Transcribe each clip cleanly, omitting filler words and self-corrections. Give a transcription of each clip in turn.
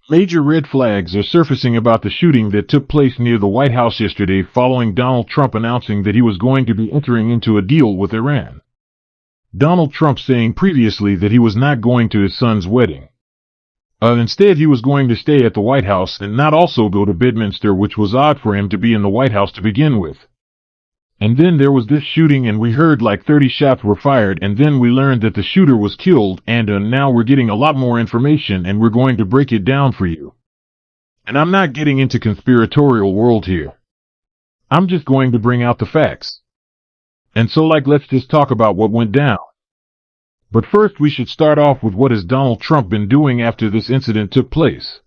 Major red flags are surfacing about the shooting that took place near the White House yesterday following Donald Trump announcing that he was going to be entering into a deal with Iran. Donald Trump saying previously that he was not going to his son's wedding. Instead, he was going to stay at the White House and not also go to Bedminster, which was odd for him to be in the White House to begin with. And then there was this shooting and we heard like 30 shots were fired, and then we learned that the shooter was killed, and now we're getting a lot more information and we're going to break it down for you. And I'm not getting into conspiratorial world here. I'm just going to bring out the facts. And so let's just talk about what went down. But first we should start off with what has Donald Trump been doing after this incident took place.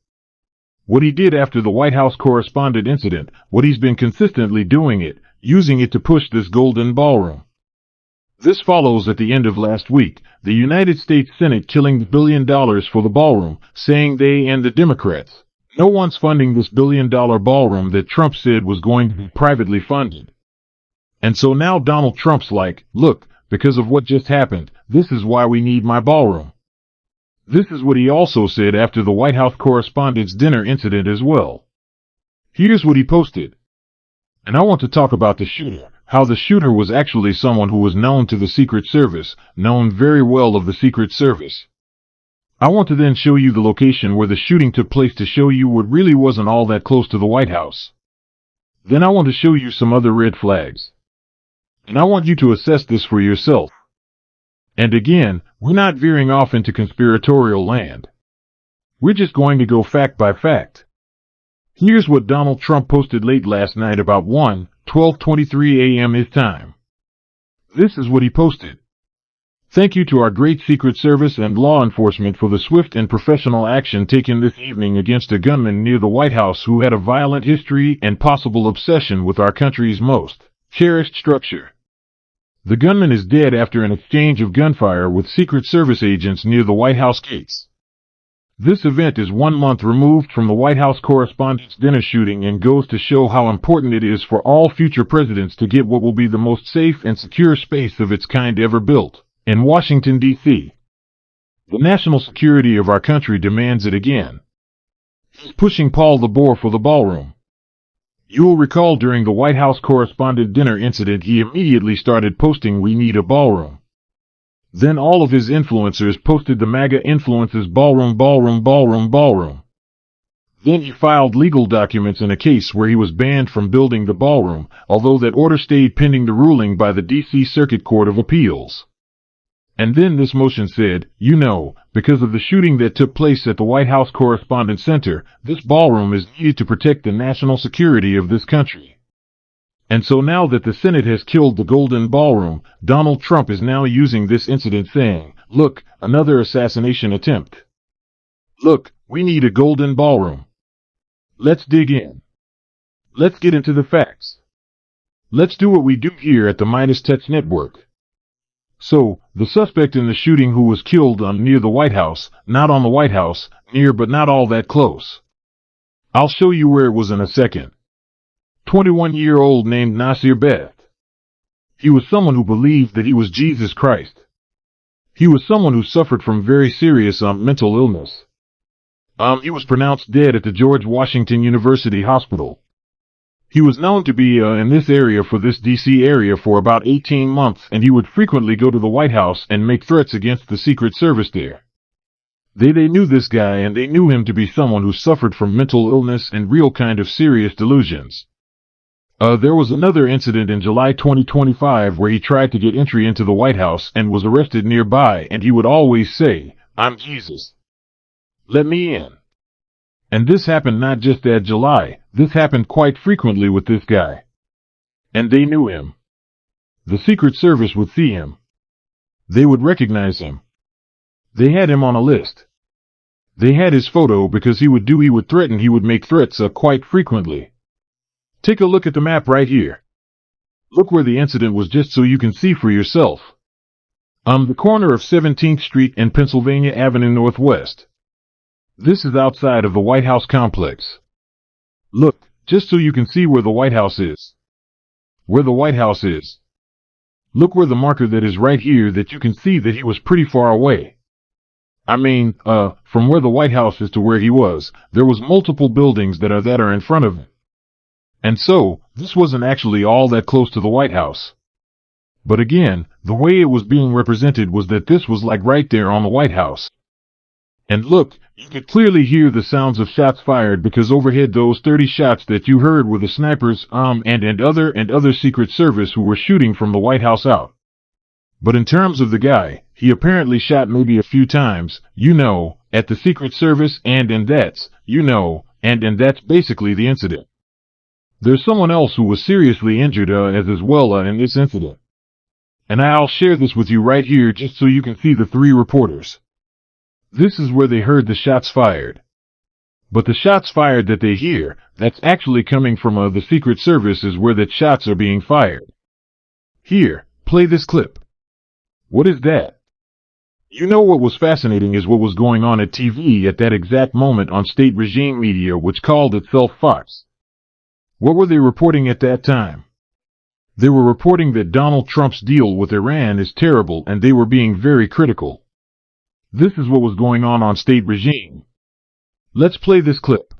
What he did after the White House correspondent incident, what he's been consistently doing it, using it to push this golden ballroom. This follows at the end of last week, the United States Senate killing the $1 billion for the ballroom, saying they and the Democrats, no one's funding this $1 billion ballroom that Trump said was going to be privately funded. And so now Donald Trump's like, look, because of what just happened, this is why we need my ballroom. This is what he also said after the White House Correspondents' Dinner incident as well. Here's what he posted. And I want to talk about the shooter, how the shooter was actually someone who was known to the Secret Service, known very well of the Secret Service. I want to then show you the location where the shooting took place to show you what really wasn't all that close to the White House. Then I want to show you some other red flags. And I want you to assess this for yourself. And again, we're not veering off into conspiratorial land. We're just going to go fact by fact. Here's what Donald Trump posted late last night about 12:23 a.m. his time. This is what he posted. Thank you to our great Secret Service and law enforcement for the swift and professional action taken this evening against a gunman near the White House who had a violent history and possible obsession with our country's most cherished structure. The gunman is dead after an exchange of gunfire with Secret Service agents near the White House gates. This event is 1 month removed from the White House Correspondents' Dinner shooting and goes to show how important it is for all future presidents to get what will be the most safe and secure space of its kind ever built in Washington, D.C. The national security of our country demands it again. He's pushing Paul the Boar for the ballroom. You'll recall during the White House Correspondent Dinner incident he immediately started posting "We need a ballroom." Then all of his influencers posted the MAGA influences ballroom, ballroom, ballroom, ballroom. Then he filed legal documents in a case where he was banned from building the ballroom, although that order stayed pending the ruling by the D.C. Circuit Court of Appeals. And then this motion said, because of the shooting that took place at the White House Correspondents' Center, this ballroom is needed to protect the national security of this country. And so now that the Senate has killed the golden ballroom, Donald Trump is now using this incident saying, look, another assassination attempt. Look, we need a golden ballroom. Let's dig in. Let's get into the facts. Let's do what we do here at the Midas Touch Network. So, the suspect in the shooting who was killed near the White House, not on the White House, near but not all that close. I'll show you where it was in a second. 21-year-old named Nasir Beth. He was someone who believed that he was Jesus Christ. He was someone who suffered from very serious mental illness. He was pronounced dead at the George Washington University Hospital. He was known to be in this area for this D.C. area for about 18 months, and he would frequently go to the White House and make threats against the Secret Service there. They knew this guy, and they knew him to be someone who suffered from mental illness and real kind of serious delusions. There was another incident in July 2025 where he tried to get entry into the White House and was arrested nearby, and he would always say, "I'm Jesus. Let me in." And this happened not just that July, this happened quite frequently with this guy. And they knew him. The Secret Service would see him. They would recognize him. They had him on a list. They had his photo because he would threaten, he would make threats quite frequently. Take a look at the map right here. Look where the incident was just so you can see for yourself. The corner of 17th Street and Pennsylvania Avenue Northwest. This is outside of the White House complex. Look, just so you can see where the White House is. Where the White House is. Look where the marker that is right here that you can see that he was pretty far away. From where the White House is to where he was, there was multiple buildings that are in front of him. And so, this wasn't actually all that close to the White House. But again, the way it was being represented was that this was like right there on the White House. And look, you could clearly hear the sounds of shots fired because overhead those 30 shots that you heard were the snipers, and other Secret Service who were shooting from the White House out. But in terms of the guy, he apparently shot maybe a few times, at the Secret Service and that's basically the incident. There's someone else who was seriously injured as well in this incident. And I'll share this with you right here just so you can see the 3 reporters. This is where they heard the shots fired. But the shots fired that they hear, that's actually coming from the Secret Service is where that shots are being fired. Here, play this clip. What is that? What was fascinating is what was going on at TV at that exact moment on state regime media which called itself Fox. What were they reporting at that time? They were reporting that Donald Trump's deal with Iran is terrible and they were being very critical. This is what was going on state regime. Let's play this clip.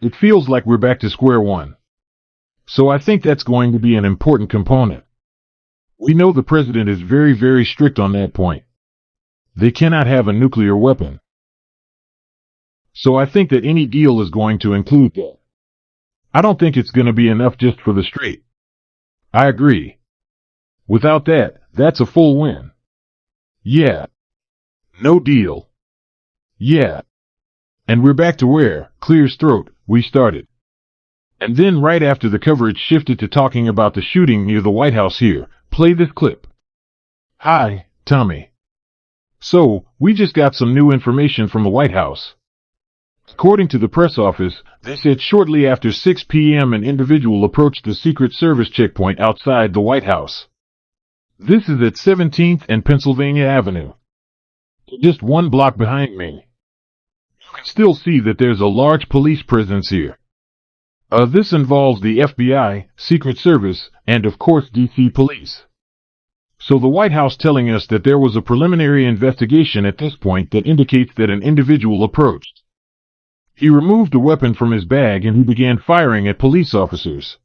It feels like we're back to square one. So I think that's going to be an important component. We know the president is very, very strict on that point. They cannot have a nuclear weapon. So I think that any deal is going to include that. I don't think it's going to be enough just for the straight. I agree. Without that, that's a full win. Yeah. No deal. Yeah. And we're back to where, clear's throat, we started. And then right after the coverage shifted to talking about the shooting near the White House here, play this clip. Hi, Tommy. So, we just got some new information from the White House. According to the press office, they said shortly after 6 p.m. an individual approached the Secret Service checkpoint outside the White House. This is at 17th and Pennsylvania Avenue. Just 1 block behind me. You can still see that there's a large police presence here. This involves the FBI, Secret Service, and of course DC Police. So the White House telling us that there was a preliminary investigation at this point that indicates that an individual approached. He removed a weapon from his bag and he began firing at police officers.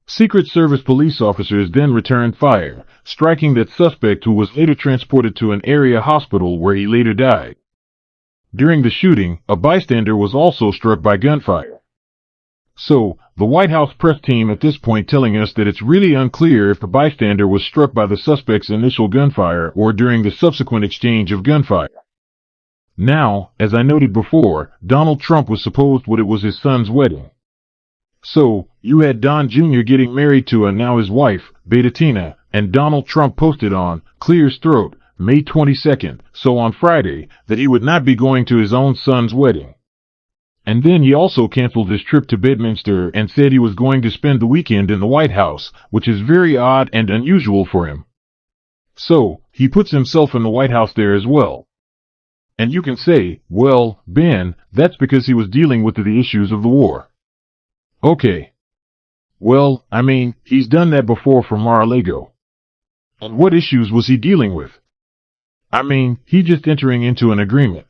Secret Service police officers then returned fire, striking that suspect who was later transported to an area hospital where he later died. During the shooting, a bystander was also struck by gunfire. So, the White House press team at this point telling us that it's really unclear if the bystander was struck by the suspect's initial gunfire or during the subsequent exchange of gunfire. Now, as I noted before, Donald Trump was supposed it was his son's wedding. So, you had Don Jr. getting married to now his wife, Betatina, and Donald Trump posted on Clear's Throat, May 22nd, so on Friday, that he would not be going to his own son's wedding. And then he also canceled his trip to Bedminster and said he was going to spend the weekend in the White House, which is very odd and unusual for him. So, he puts himself in the White House there as well. And you can say, well, Ben, that's because he was dealing with the issues of the war. Okay. Well, he's done that before for Mar-a-Lago. And what issues was he dealing with? He just entering into an agreement.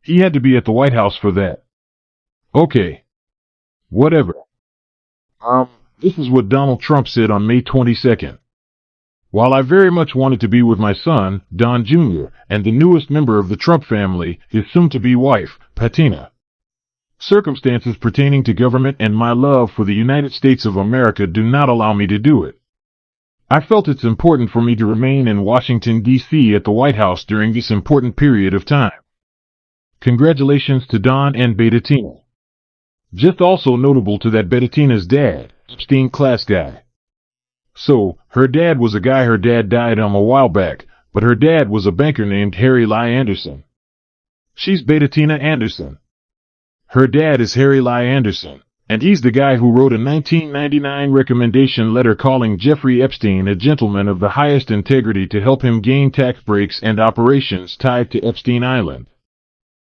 He had to be at the White House for that. Okay. Whatever. This is what Donald Trump said on May 22nd. While I very much wanted to be with my son, Don Jr., and the newest member of the Trump family, his soon-to-be wife, Patina, circumstances pertaining to government and my love for the United States of America do not allow me to do it. I felt it's important for me to remain in Washington, D.C. at the White House during this important period of time. Congratulations to Don and Betatina. Just also notable to that Betatina's dad, Epstein class guy. So, her dad was a guy her dad died a while back, but her dad was a banker named Harry Ly Anderson. She's Betatina Anderson. Her dad is Harry Ly Anderson, and he's the guy who wrote a 1999 recommendation letter calling Jeffrey Epstein a gentleman of the highest integrity to help him gain tax breaks and operations tied to Epstein Island.